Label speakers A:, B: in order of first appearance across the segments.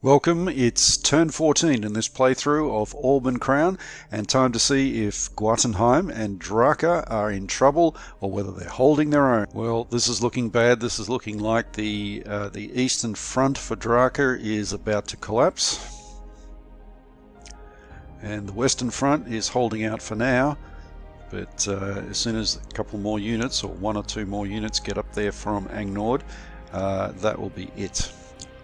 A: Welcome, it's turn 14 in this playthrough of Alban Crown, and time to see if Guatenheim and Draka are in trouble or whether they're holding their own. Well, this is looking bad. This is looking like the eastern front for Draka is about to collapse, and the western front is holding out for now. But as soon as a couple more units, or one or two more units, get up there from Ang-Nord, that will be it.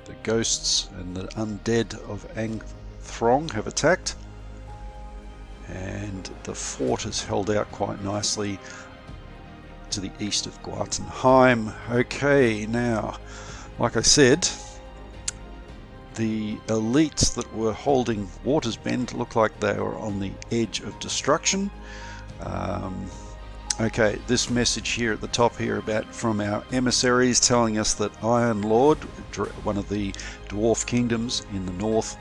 A: The ghosts and the undead of Ang-Throng have attacked, and the fort has held out quite nicely to the east of Guatenheim. Okay, now, like I said, the elites that were holding Watersbend look like they were on the edge of destruction. Okay, this message here at the top here from our emissaries telling us that Iron Lord, one of the dwarf kingdoms in the north,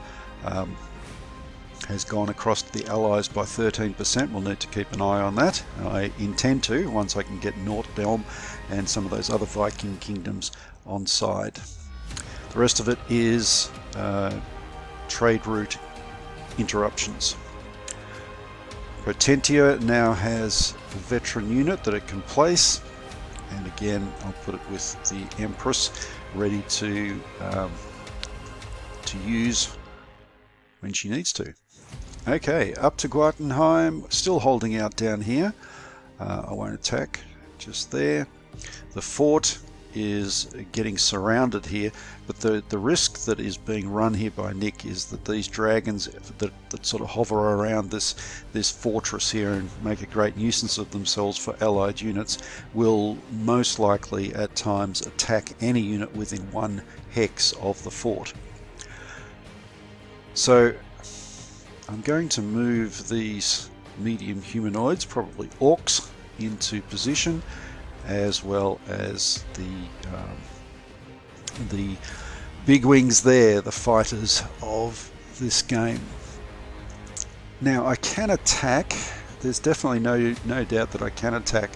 A: has gone across to the Allies by 13%. We'll need to keep an eye on that. I intend to, once I can get Nordhelm and some of those other Viking kingdoms on side. The rest of it is trade route interruptions. Potentia now has a veteran unit that it can place, and again I'll put it with the Empress ready to use when she needs to. Okay, up to Guatenheim, still holding out down here. I won't attack, just there. The fort is getting surrounded here, but the risk that is being run here by Nick is that these dragons that sort of hover around this fortress here and make a great nuisance of themselves for allied units will most likely at times attack any unit within 1 hex of the fort. So I'm going to move these medium humanoids, probably orcs, into position, as well as the big wings there, the fighters of this game. Now I can attack. There's definitely no doubt that I can attack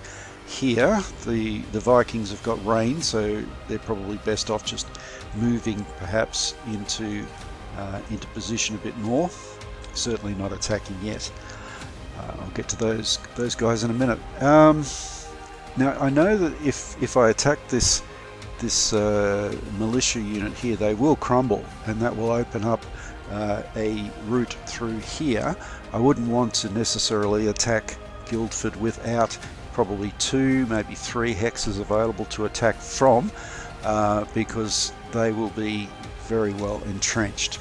A: here. The Vikings have got rain, so they're probably best off just moving perhaps into position a bit more. Certainly not attacking yet. I'll get to those guys in a minute. Now I know that if I attack this militia unit here, they will crumble, and that will open up a route through here. I wouldn't want to necessarily attack Guildford without probably 2, maybe 3 hexes available to attack from, because they will be very well entrenched.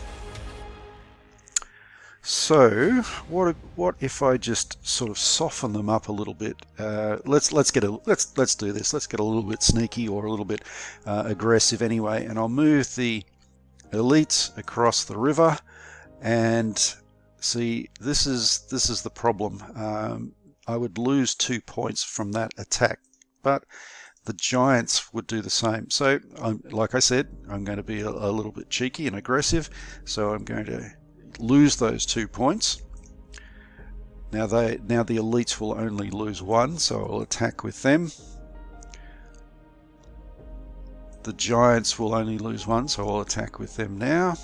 A: So what if I just sort of soften them up a little bit? Let's do this. Let's get a little bit sneaky, or a little bit aggressive anyway. And I'll move the elites across the river. And see, this is the problem. I would lose 2 points from that attack, but the giants would do the same. So like I said, I'm going to be a little bit cheeky and aggressive. So I'm going to lose those 2 points. Now the elites will only lose 1, so I'll attack with them. The giants will only lose 1, so I'll attack with them now.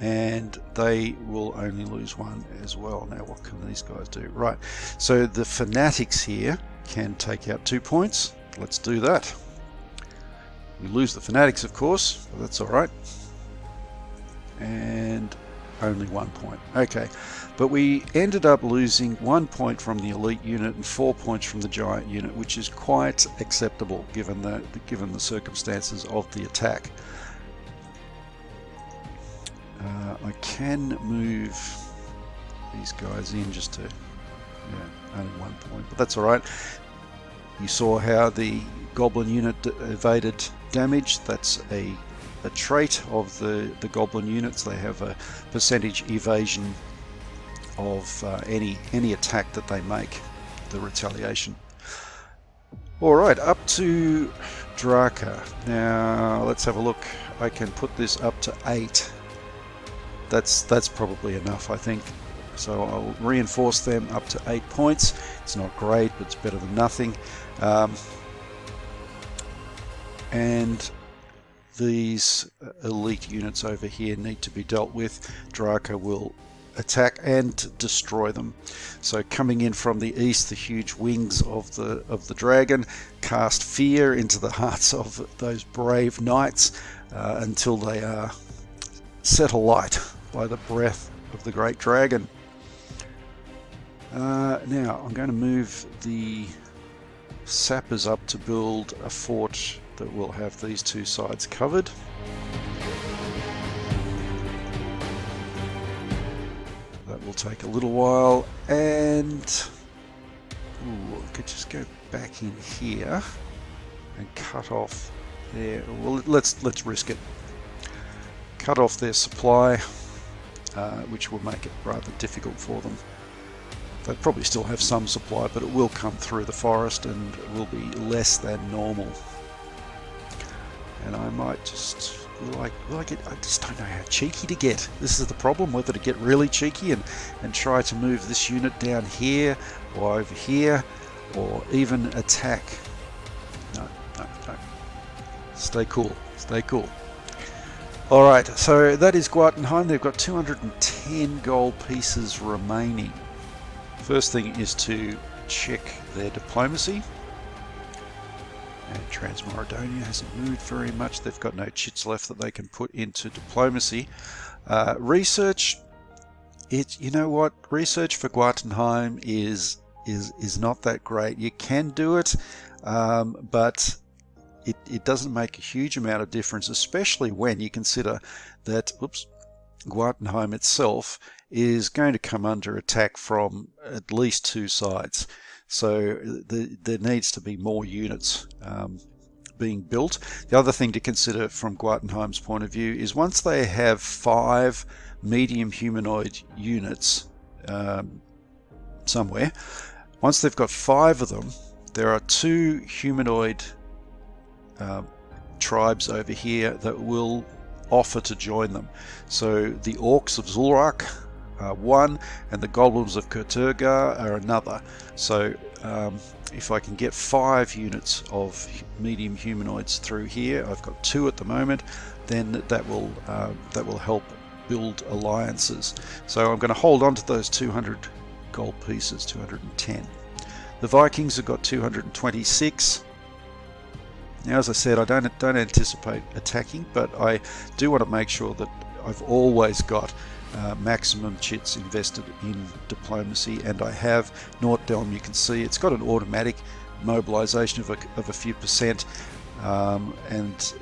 A: And they will only lose 1 as well. Now what can these guys do? Right, so the fanatics here can take out 2 points. Let's do that. We lose the fanatics, of course, but that's alright. And only 1 point. Okay, but we ended up losing 1 point from the elite unit and 4 points from the giant unit, which is quite acceptable given the circumstances of the attack. I can move these guys in just to, only 1 point, but that's all right. You saw how the goblin unit evaded damage. That's a trait of the goblin units. They have a percentage evasion of any attack that they make, the retaliation. Alright, up to Draka. Now let's have a look. I can put this up to 8. That's probably enough, I think. So I'll reinforce them up to 8 points. It's not great, but it's better than nothing. And these elite units over here need to be dealt with, Draco will attack and destroy them. So coming in from the east, the huge wings of the dragon cast fear into the hearts of those brave knights until they are set alight by the breath of the great dragon. Now I'm going to move the sappers up to build a fort that will have these two sides covered. That will take a little while, and I could just go back in here and cut off their, well, let's risk it. Cut off their supply, which will make it rather difficult for them. They'll probably still have some supply, but it will come through the forest and will be less than normal. And I might just I just don't know how cheeky to get. This is the problem, whether to get really cheeky and try to move this unit down here or over here, or even attack. No. Stay cool. Stay cool. Alright, so that is Guatenheim. They've got 210 gold pieces remaining. First thing is to check their diplomacy. And Transmorodonia hasn't moved very much. They've got no chits left that they can put into diplomacy. Research, you know what? Research for Guatenheim is not that great. You can do it, but it doesn't make a huge amount of difference, especially when you consider that, Guatenheim itself is going to come under attack from at least two sides. So there needs to be more units being built. The other thing to consider from Guatenheim's point of view is once they have 5 medium humanoid units somewhere, once they've got 5 of them, there are 2 humanoid tribes over here that will offer to join them. So the Orcs of Zul'Rak are one, and the Goblins of Kurturga are another. So if I can get 5 units of medium humanoids through here, I've got 2 at the moment, then that will help build alliances. So I'm going to hold on to those 200 gold pieces, 210. The Vikings have got 226. Now, as I said, I don't anticipate attacking, but I do want to make sure that I've always got maximum chits invested in diplomacy, and I have. Norddelm, you can see it's got an automatic mobilization of a few percent, and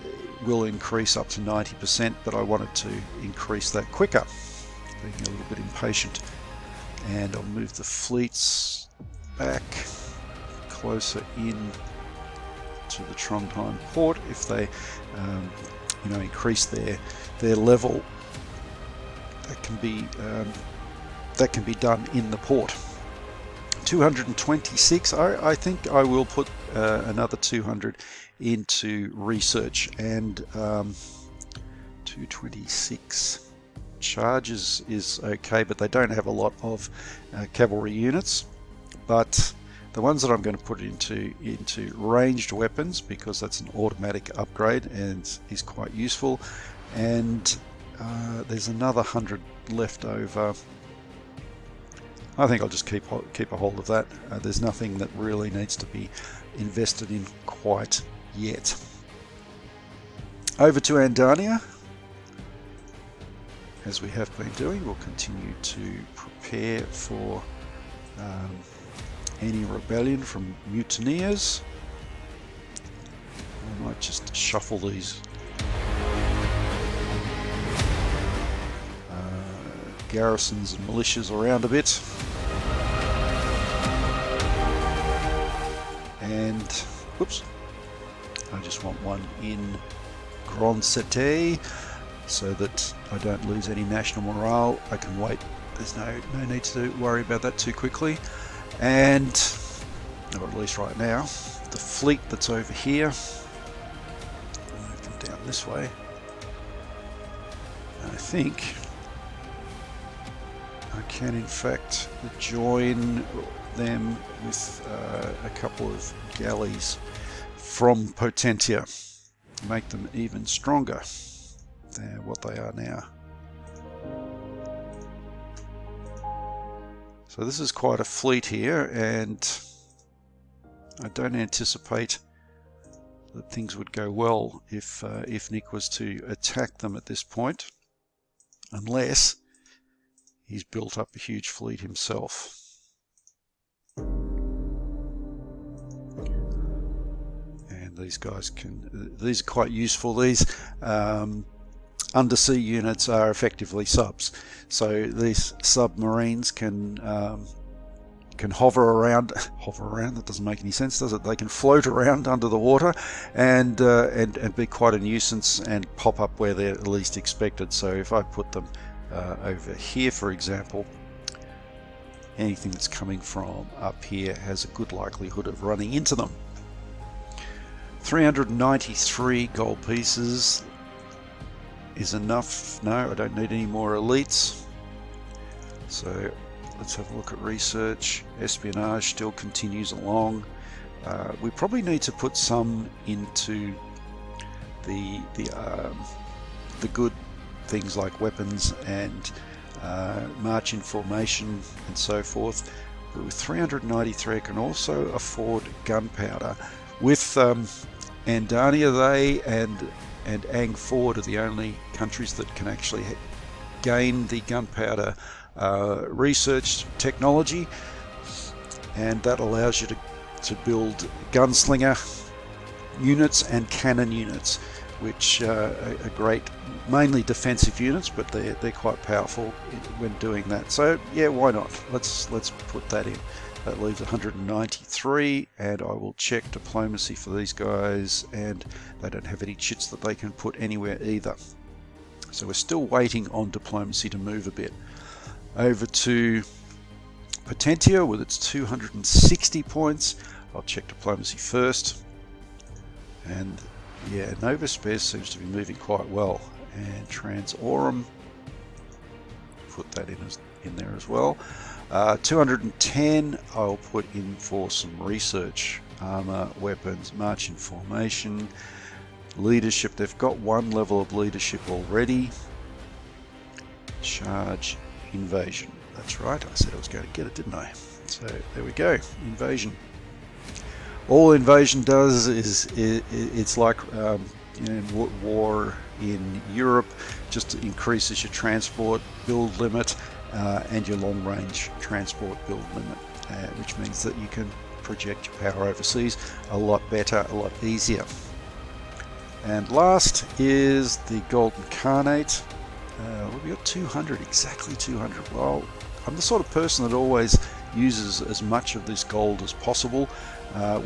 A: will increase up to 90%, but I wanted to increase that quicker, being a little bit impatient. And I'll move the fleets back closer in to the Trondheim port. If they increase their level, that can be done in the port. 226. I think I will put another 200 into research, and 226 charges is okay, but they don't have a lot of cavalry units. But the ones that I'm going to put into ranged weapons, because that's an automatic upgrade and is quite useful. And there's another 100 left over. I think I'll just keep a hold of that. There's nothing that really needs to be invested in quite yet. Over to Andania. As we have been doing, we'll continue to prepare for any rebellion from mutineers. I might just shuffle these garrisons and militias around a bit. And, whoops, I just want one in Grand Cité so that I don't lose any national morale. I can wait. There's no need to worry about that too quickly. And, or at least right now, the fleet that's over here, move them down this way. I think I can in fact join them with a couple of galleys from Potentia. make them even stronger than what they are now. So this is quite a fleet here, and I don't anticipate that things would go well if Nick was to attack them at this point, unless he's built up a huge fleet himself. And these guys these are quite useful. These undersea units are effectively subs, so these submarines can hover around. That doesn't make any sense, does it? They can float around under the water and be quite a nuisance and pop up where they're least expected. So if I put them over here, for example, anything that's coming from up here has a good likelihood of running into them. 393 gold pieces is enough. No, I don't need any more elites. So let's have a look at research. Espionage still continues along. We probably need to put some into the good things like weapons and march in formation and so forth. But with 393, I can also afford gunpowder. With Andania, they and Ang Ford are the only countries that can actually gain the gunpowder research technology, and that allows you to build gunslinger units and cannon units, which are great, mainly defensive units, but they're quite powerful when doing that. So yeah, why not? Let's put that in. That leaves 193, and I will check diplomacy for these guys, and they don't have any chits that they can put anywhere either. So we're still waiting on diplomacy to move a bit. Over to Potentia with its 260 points. I'll check diplomacy first. And yeah, Nova Spes seems to be moving quite well. And Transorum, put that in there as well. 210 I'll put in for some research. Armor, weapons, march in formation, leadership. They've got one level of leadership already. Charge, invasion. That's right, I said I was going to get it, didn't I? So there we go, invasion. All invasion does is it's like war in Europe, just increases your transport build limit and your long range transport build limit, which means that you can project your power overseas a lot better, a lot easier. And last is the Golden Khanate. We got 200, exactly 200. Well, I'm the sort of person that always uses as much of this gold as possible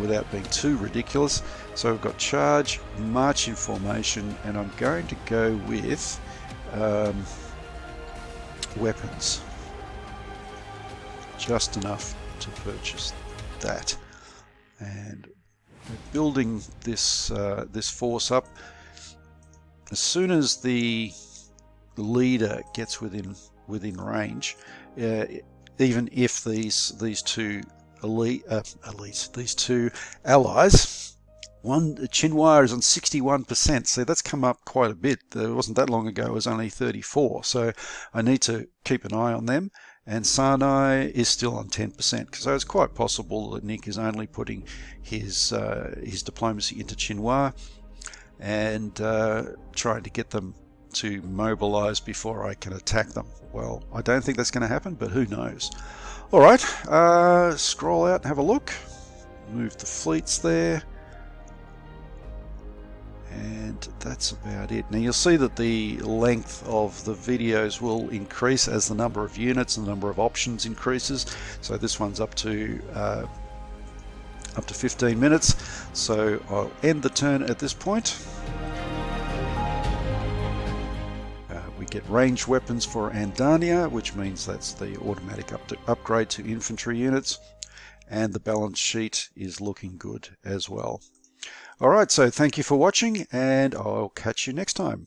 A: without being too ridiculous. So we've got charge, march in formation, and I'm going to go with weapons. Just enough to purchase that. And we're building this this force up. As soon as the leader gets within range, even if these two these two allies, Qinghua is on 61%, so that's come up quite a bit. It wasn't that long ago, it was only 34, so I need to keep an eye on them. And Sanai is still on 10%, so it's quite possible that Nick is only putting his diplomacy into Qinghua and trying to get them to mobilize before I can attack them. Well, I don't think that's going to happen, but who knows. All right, scroll out and have a look. Move the fleets there. And that's about it. Now you'll see that the length of the videos will increase as the number of units and the number of options increases. So this one's up to 15 minutes. So I'll end the turn at this point. We get ranged weapons for Andania, which means that's the automatic upgrade to infantry units. And the balance sheet is looking good as well. Alright, so thank you for watching, and I'll catch you next time.